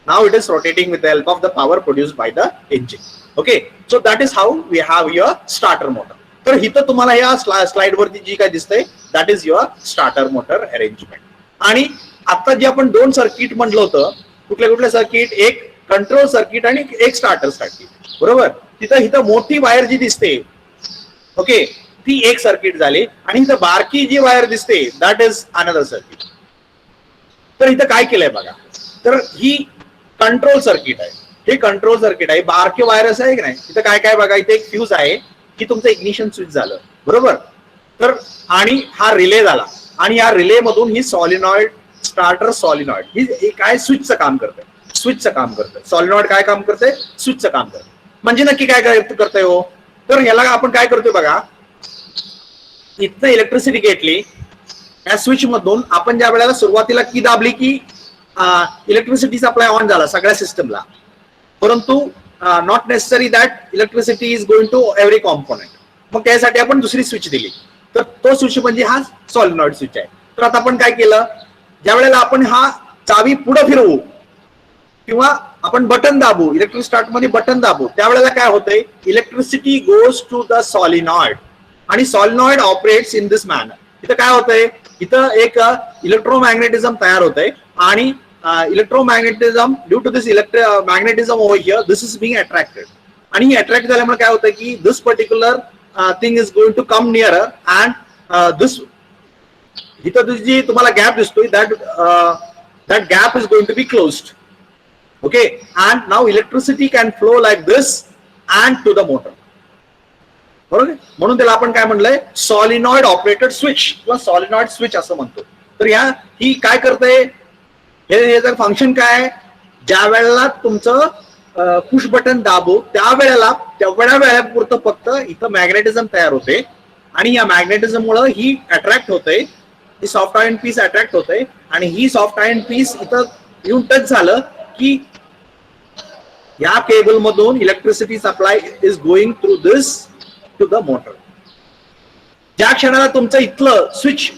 Now it is rotating with the help of the power produced by the engine. Okay, so that is how we have your starter motor. तर इथं तुम्हाला या slide वरती जी काय दिसतंय that is your starter motor arrangement. आणि आता जे आपण दोन सर्किट म्हटलं होतं, कुठले कुठले सर्किट, एक कंट्रोल सर्किट आणि एक स्टार्टर सर्किट, बरोबर. इथं मोठी वायर जी दिसते, ओके, ती एक सर्किट झाली, आणि इथं बारकी जी वायर दिसते दॅट इज अनदर सर्किट. तर इथं काय केलंय बघा, तर ही कंट्रोल सर्किट आहे, हे कंट्रोल सर्किट आहे, बारके वायरस आहे की नाही. इथं काय काय बघा, इथे एक फ्यूज आहे की तुमचं इग्निशन स्विच झालं, बरोबर. तर आणि हा रिले झाला, आणि या रिले मधून ही सॉलिनॉइड, स्टार्टर सॉलिनॉइड ही काय स्विचचं काम करते, स्विचचं काम करते. सॉलिनॉइड काय काम करते, स्विचचं काम करते. म्हणजे नक्की काय करतंय हो, तर ह्याला आपण काय करतोय बघा, इथं इलेक्ट्रिसिटी घेतली या स्विच मधून, आपण ज्या वेळेला सुरुवातीला की दाबली की इलेक्ट्रिसिटी सप्लाय ऑन झाला सगळ्या सिस्टमला, परंतु not necessary that electricity is going to every component. मग त्यासाठी आपण दुसरी स्विच दिली, तर तो स्विच म्हणजे हा सॉलिनॉइड स्विच आहे. तर आता आपण काय केलं, ज्या वेळेला आपण हा चावी पुढे फिरवू किंवा आपण बटन दाबू, इलेक्ट्रिक स्टार्ट मध्ये बटन दाबू, त्यावेळेला काय होतंय, electricity goes to the solenoid, आणि solenoid operates in this manner. इथं काय होतंय, इथं एक इलेक्ट्रोमॅग्नेटिझम तयार होतंय, आणि electromagnetism due to this magnetism over here this is being attracted. आणि ही अट्रॅक्ट झाल्यामुळे काय होतं की this particular thing is going to come nearer, and this इथं जी तुम्हाला गॅप दिसतोय that gap is going to be closed. Okay, and now electricity can flow like this and to the motor. बरोबर, म्हणून त्याला आपण काय म्हणलंय, सॉलिनॉइड ऑपरेटेड स्विच किंवा सॉलिनॉइड स्विच असं म्हणतो. तर ही काय करते, हे जर फंक्शन काय, ज्या वेळेला तुमचं पुश बटन दाबू त्यावेळेला तेवढ्या वेळापुरतं फक्त इथं मॅग्नेटिझम तयार होते, आणि या मॅग्नेटिझम मुळे ही अट्रॅक्ट होते, ही सॉफ्ट आयर्न पीस अट्रॅक्ट होते, आणि ही सॉफ्ट आयर्न पीस इथं येऊन टच झालं की या केबल मधून electricity supply is going through this to the motor. ज्या क्षणाला तुमचं इथलं स्विच,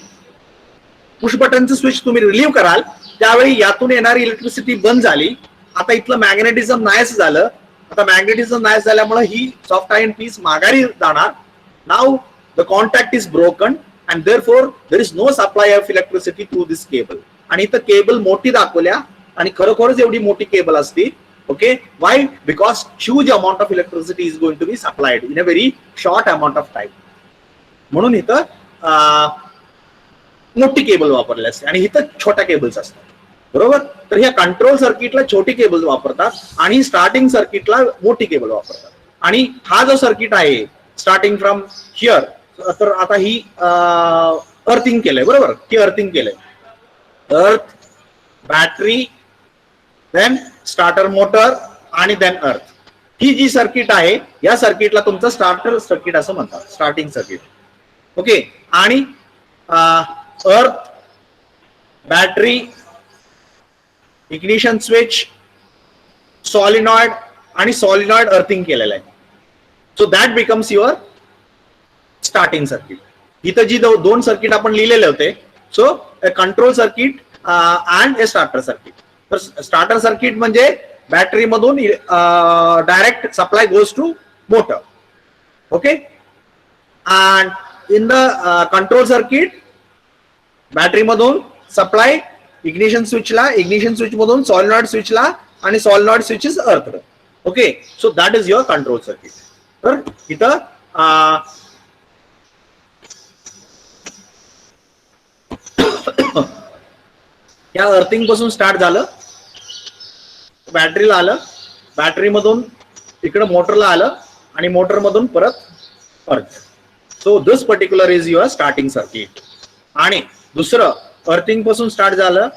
पुश बटनचं स्विच तुम्ही रिलीव्ह कराल त्यावेळी यातून येणारी इलेक्ट्रिसिटी बंद झाली. आता इथलं मॅग्नेटिझम नाहीस झालं, आता मॅग्नेटिझम नाहीस झाल्यामुळे ही सॉफ्ट आयर्न पीस माघारी जाणार. Now the contact is broken, and therefore there is no supply of electricity through this cable. आणि इथं केबल मोठी दाखवल्या आणि खरोखरच एवढी मोठी केबल असती. Okay, why? Because huge amount of electricity is going to be supplied in a very short amount of time. म्हणून इथं मोठी केबल वापरली असते आणि इथं छोट्या केबल्स असतात. बरोबर. तर ह्या कंट्रोल सर्किटला छोटी केबल वापरतात आणि स्टार्टिंग सर्किटला मोठी केबल वापरतात. आणि हा जो सर्किट आहे स्टार्टिंग फ्रॉम हिअर, तर आता ही अर्थिंग केलंय. बरोबर, ही अर्थिंग केलंय. अर्थ, बॅटरी, देन स्टार्टर मोटर आणि देन अर्थ. ही जी सर्किट आहे या सर्किटला तुमचं स्टार्टर सर्किट असं म्हणतात, स्टार्टिंग सर्किट. ओके. आणि earth, battery, ignition switch, solenoid आणि सॉलिनॉइड अर्थिंग केलेलं आहे. So that becomes your starting circuit. इथं जी दोन सर्किट आपण लिहिलेले होते, so a control circuit and a starter circuit. तर स्टार्टर सर्किट म्हणजे बॅटरी मधून direct supply goes to motor. Okay. And in the control circuit battery मधून सप्लाय इग्निशन स्विचला, इग्निशन स्विच मधून सॉलिनॉइड स्विचला आणि solenoid switch is earth. Okay. So that is your control circuit. तर इथं या अर्थिंग पासून स्टार्ट झालं, बॅटरीला आलं, बॅटरी मधून इकडे मोटरला आलं आणि मोटर मधून परत अर्थ. So this particular is your starting circuit. आणि दुसरं अर्थिंग पासून स्टार्ट झालं,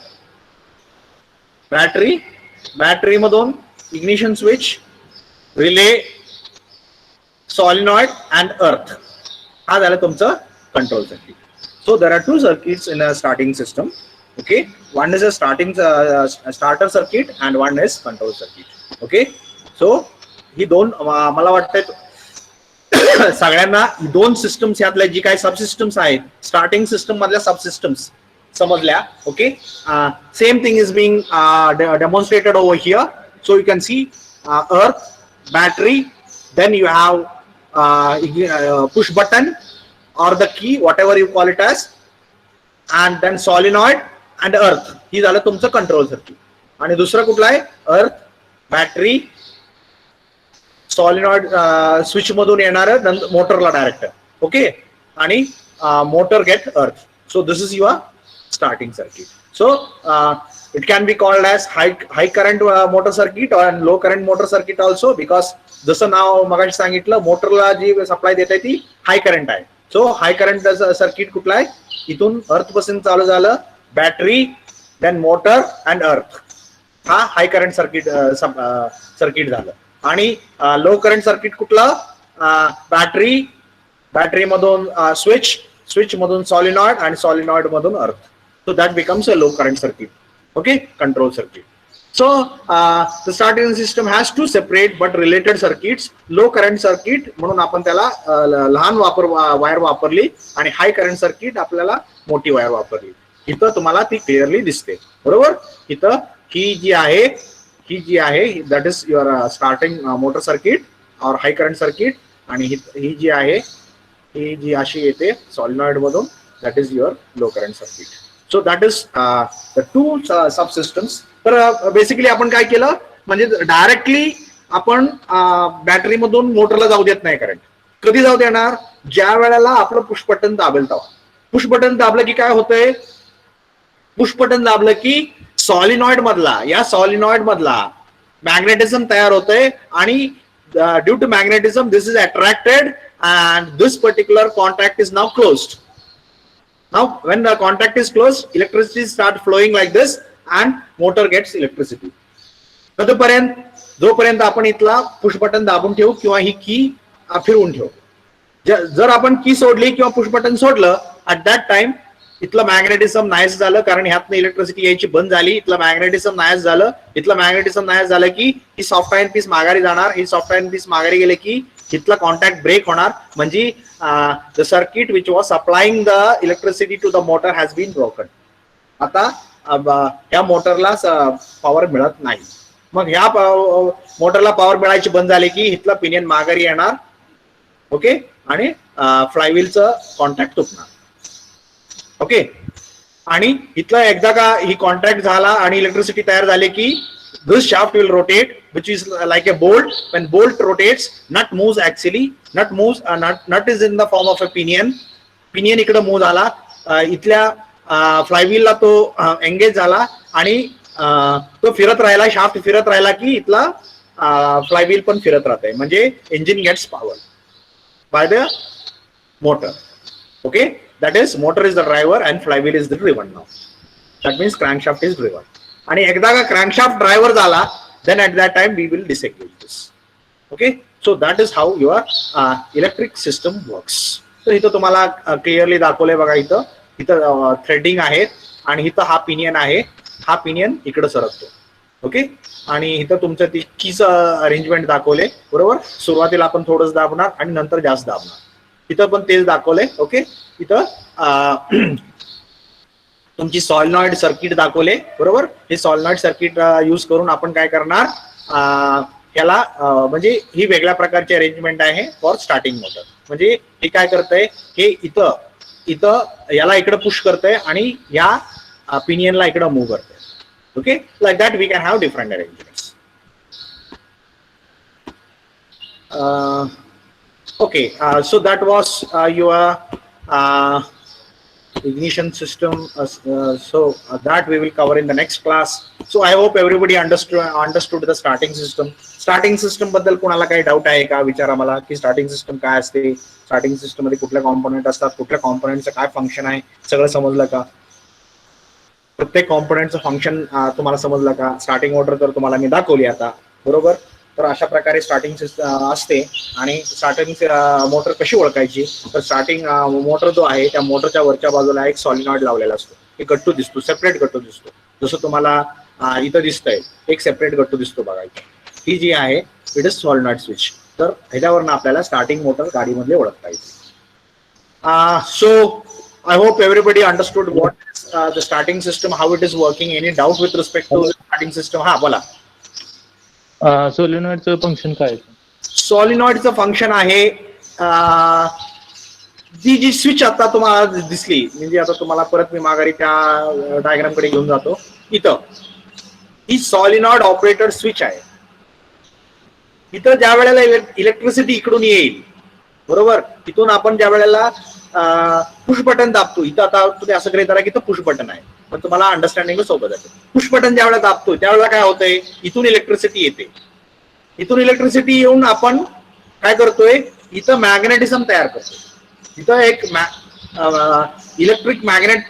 बॅटरी, बॅटरी मधून ignition switch, relay, solenoid and अर्थ. हा झालं तुमचं control circuit. So there are two circuits in a starting system. Okay, one is a starter circuit and one is control circuit. Okay, so ही दोन मला वाटतं सगळ्यांना दोन सिस्टम्स यातल्या जी काही सबसिस्टम्स आहेत, स्टार्टिंग सिस्टम मधल्या सबसिस्टम्स समजल्या. Okay. Same thing is being demonstrated over here. So you can see earth, battery, then you have push button or the key, whatever you call it as, and then solenoid and earth. ही झालं तुमचं control circuit. आणि दुसरं कुठलं आहे? अर्थ, battery, solenoid switch मधून येणार मोटरला डायरेक्ट. ओके. आणि मोटर गेट अर्थ. So this is your starting circuit. So it can be called as high current motor circuit or low current motor circuit also, because जसं नाव मगाशी सांगितलं, मोटरला जी सप्लाय देत आहे ती हाय करंट आहे. सो हाय करंट सर्किट कुठला आहे? इथून अर्थ पासून चालू झालं, बॅटरी, देन मोटर अँड अर्थ. हा हाय करंट सर्किट सर्किट झालं. आणि लो करंट सर्किट कुठलं? बॅटरी, बॅटरी मधून स्विच, स्विच मधून सॉलिनॉइड आणि सॉलिनॉइड मधून अर्थ. So that becomes a low current circuit. Okay, control circuit. So the starting system has two separate but related circuits. Low current circuit म्हणून आपण त्याला लहान वायर वापरली आणि हाय करंट सर्किट आपल्याला मोठी वायर वापरली. इथं तुम्हाला ती क्लिअरली दिसते. बरोबर. इथं ही जी आहे that is your starting motor circuit और हाय करंट सर्किट. आणि ही जी आहे ही जी अशी येते सॉलिनॉइड मधून, that is your low current circuit. So that is the two subsystems. तर बेसिकली आपण काय केलं म्हणजे डायरेक्टली आपण बॅटरी मधून मोटरला जाऊ देत नाही करंट. कधी जाऊ देणार? ज्या वेळेला आपलं पुश बटन दाबेल तेव्हा. पुश बटन दाबलं की काय होतंय? पुश बटन दाबलं की सॉलिनॉइड मधला मॅग्नेटिझम तयार होतंय आणि due to magnetism this is attracted and this particular contact is now closed. Now when the contact is closed, electricity start flowing like this and motor gets electricity. जोपर्यंत आपण इथला push button दाबून ठेवू किंवा ही की फिरवून ठेवू. जर आपण की सोडली किंवा पुश बटन सोडलं, at that time इथलं मॅग्नेटिझम नाहीस झालं, कारण ह्यातनं इलेक्ट्रिसिटी यायची बंद झाली. इथलं मॅग्नेटिझम नाहीस झालं की ही सॉफ्ट आयर्न पीस माघारी जाणार. ही सॉफ्ट आयर्न पीस माघारी गेले की इथला कॉन्टॅक्ट ब्रेक होणार. म्हणजे the circuit which was supplying the electricity to the motor has been broken. आता ह्या मोटरला पॉवर मिळत नाही. मग ह्या मोटरला पॉवर मिळायची बंद झाली की इथला पिनियन माघारी येणार. ओके. आणि फ्लायव्हीलचं कॉन्टॅक्ट तुटणार. ओके. आणि इथलं एकदा का ही कॉन्ट्रॅक्ट झाला आणि इलेक्ट्रिसिटी तयार झाली की this shaft will rotate which is like a bolt. When bolt rotates, nut moves actually, nut is in the form of a pinion इकडे मूव झाला, इथल्या फ्लायव्हील ला तो एंगेज झाला आणि तो फिरत राहिला, शाफ्ट फिरत राहिला की इथला फ्लायव्हील पण फिरत राहते, म्हणजे engine gets power by the motor. Okay, that is motor is the driver and flywheel is the driven now. That means crankshaft is driven. आणि एकदा का crankshaft driver झाला, then at that time we will disengage this. Okay, so that is how your electric system works. तर इथं तुम्हाला clearly दाखवलंय बघा, इथं थ्रेडिंग आहे आणि इथं हा पिनियन आहे, हा पिनियन इकडे सरकतो. ओके, आणि इथं तुमचं ती कीच अरेंजमेंट दाखवले बरोबर. सुरुवातीला आपण थोडंच दाबणार आणि नंतर जास्त दाबणार, इथं पण तेच दाखवलंय. ओके, इथं तुमची सॉलिनॉइड सर्किट दाखवले बरोबर. हे सॉलिनॉइड सर्किट यूज करून आपण काय करणार, ह्याला म्हणजे ही वेगळ्या प्रकारची अरेंजमेंट आहे फॉर स्टार्टिंग मोटर. म्हणजे हे काय करतंय, हे इथं याला इकडे पुश करतंय आणि या पिनियनला इकडे मूव्ह करतंय. Okay, like that we can have different arrangements. Okay, so that was your ignition system. So that we will cover in the next class. So I hope everybody understood the starting system. Starting system बद्दल कोणाला काही doubt आहे का, विचारा मला की starting system काय असते, स्टार्टिंग सिस्टम मध्ये कुठले कॉम्पोनंट असतात, कुठल्या कॉम्पोनंटचं काय फंक्शन आहे, सगळं समजलं का? प्रत्येक कॉम्पोनंटचं फंक्शन तुम्हाला समजलं का? स्टार्टिंग मोटर तर तुम्हाला मी दाखवली आता बरोबर. तर अशा प्रकारे स्टार्टिंग सिस्टम असते. आणि स्टार्टिंग मोटर कशी ओळखायची, तर स्टार्टिंग मोटर जो आहे त्या मोटरच्या वरच्या बाजूला एक सॉलिनॉइड लावलेला असतो, एक गट्टू दिसतो, सेपरेट गट्टू दिसतो, जसं तुम्हाला इथं दिसतंय एक सेपरेट गट्टू दिसतो बघा. ही जी आहे इट इज सॉलिनॉइड स्विच. तर ह्याच्यावरनं आपल्याला स्टार्टिंग मोटर गाडीमधले ओळखता येते. So I hope everybody understood what is the starting system, how it is working. Any doubt with respect to the starting system? हा बोला. सोलिनॉइडचं फंक्शन काय? सॉलिनॉइडचं फंक्शन आहे, जी स्विच आता तुम्हाला दिसली, म्हणजे आता तुम्हाला परत मी माघारी त्या डायग्राम कडे घेऊन जातो. इथं ही सॉलिनॉइड ऑपरेटर स्विच आहे. इथं ज्या वेळेला इलेक्ट्रिसिटी इकडून येईल बरोबर, तिथून आपण ज्या वेळेला पुश बटन दाबतो, इथं आता तुम्ही असं गृहीत धरा की इथं पुश बटन आहे, पण तुम्हाला अंडरस्टँडिंग सोपं जाते. पुश बटन ज्या वेळेला दाबतो त्यावेळेला काय होतंय, इथून इलेक्ट्रिसिटी येते. इथून इलेक्ट्रिसिटी येऊन आपण काय करतोय, इथं मॅग्नेटिझम तयार करतोय. इथं एक इलेक्ट्रिक मॅग्नेट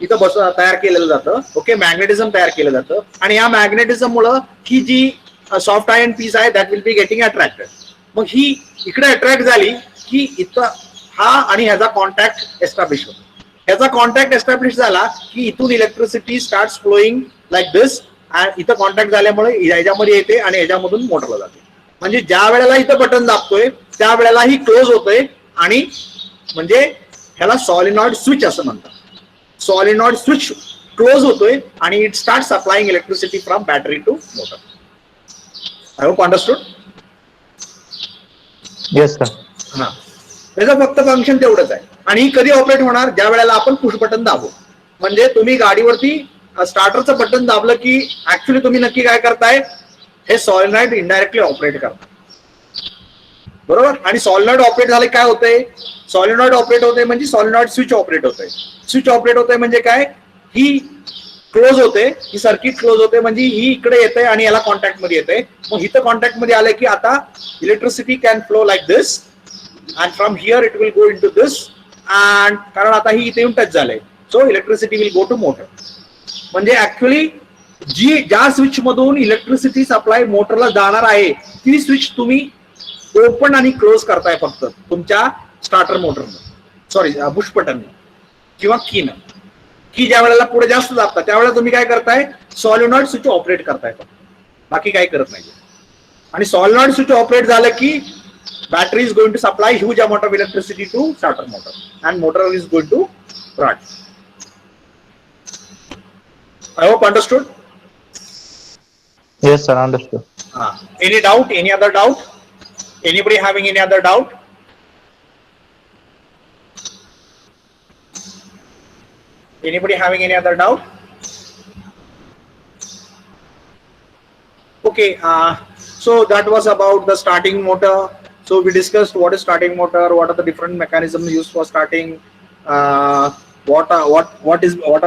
इथं तयार केलेलं जातं. ओके, मॅग्नेटिझम तयार केलं जातं आणि या मॅग्नेटिझम मुळे ही जी सॉफ्ट आयर्न पीस आहे that will be getting attracted. मग ही इकडे अट्रॅक्ट झाली की इथं हा आणि ह्याचा कॉन्टॅक्ट एस्टॅब्लिश होतो. ह्याचा कॉन्टॅक्ट एस्टॅब्लिश झाला की इथून इलेक्ट्रिसिटी स्टार्ट फ्लोईंग लाईक दिस. इथं कॉन्टॅक्ट झाल्यामुळे ह्याच्यामध्ये येते आणि ह्याच्यामधून मोटरला जाते. म्हणजे ज्या वेळेला इथं बटन दाबतोय त्या वेळेला ही क्लोज होतोय आणि म्हणजे ह्याला सॉलिनॉइड स्विच असं म्हणतात. सॉलिनॉइड स्विच क्लोज होतोय आणि it start supplying electricity from battery to motor. I hope understood. Yes sir. हा, त्याचं फक्त फंक्शन तेवढंच आहे. आणि ही कधी ऑपरेट होणार, ज्या वेळेला आपण पुश बटन दाबू. म्हणजे तुम्ही गाडीवरती स्टार्टरचं बटन दाबलं की ऍक्च्युली तुम्ही नक्की काय करताय, हे सॉलिनॉइड इनडायरेक्टली ऑपरेट करताय बरोबर. आणि सॉलिनॉइड ऑपरेट झाले काय होतंय, सॉलिनॉइड ऑपरेट होते म्हणजे सॉलिनॉइड स्विच ऑपरेट होतंय. स्विच ऑपरेट होतंय म्हणजे काय, ही क्लोज होते, ही सर्किट क्लोज होते, म्हणजे ही इकडे येते आणि याला कॉन्टॅक्ट मध्ये येते. मग इथं कॉन्टॅक्ट मध्ये आले की आता electricity can flow like this and from here it will go into this, and कारण आता ही इथे येऊन टच झालंय, so electricity will go to motor. म्हणजे ऍक्च्युअली ज्या स्विच मधून इलेक्ट्रिसिटी सप्लाय मोटरला जाणार आहे ती स्विच तुम्ही ओपन आणि क्लोज करताय फक्त तुमच्या स्टार्टर मोटरनं, सॉरी पुश बटन किंवा कीनं. की ज्या वेळेला पुढे जास्त दाबता त्यावेळेला तुम्ही काय करताय, सॉलिनॉइड स्विच ऑपरेट करताय, बाकी काय करत नाही. आणि सॉलिनॉइड स्विच ऑपरेट झालं की battery is going to supply huge amount of electricity to starter motor and motor is going to run. I hope understood. Yes sir, understood. Any doubt, any other doubt, anybody having any other doubt? Anybody having any other doubt? Okay, so that was about the starting motor. So we discussed what is starting motor, what are the different mechanisms used for starting, what are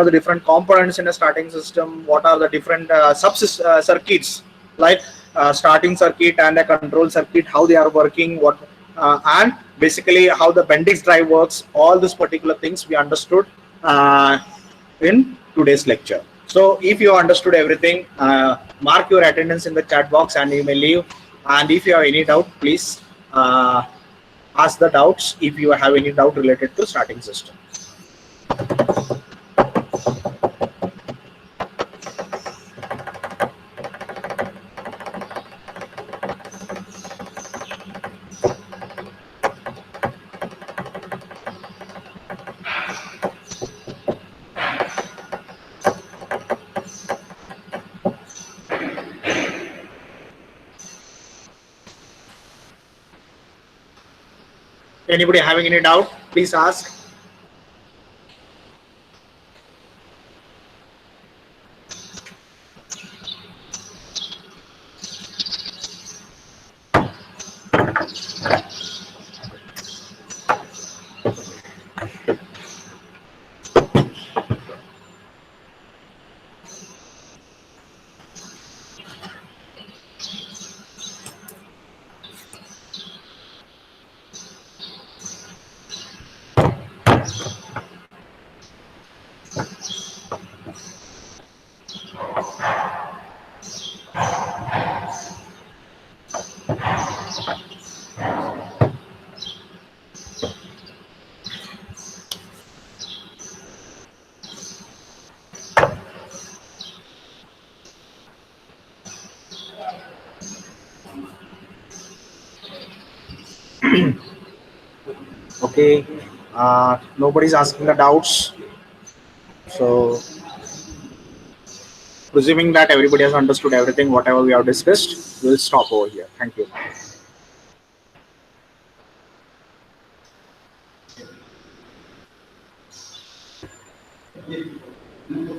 the different components in a starting system, what are the different circuits like starting circuit and a control circuit, how they are working, and basically how the Bendix drive works. All these particular things we understood in today's lecture. So if you understood everything, mark your attendance in the chat box and you may leave. And if you have any doubt, please ask the doubts if you have any doubt related to starting system. Anybody having any doubt, please ask. Okay, nobody's asking the doubts. So presuming that everybody has understood everything, whatever we have discussed, we'll stop over here. Thank you.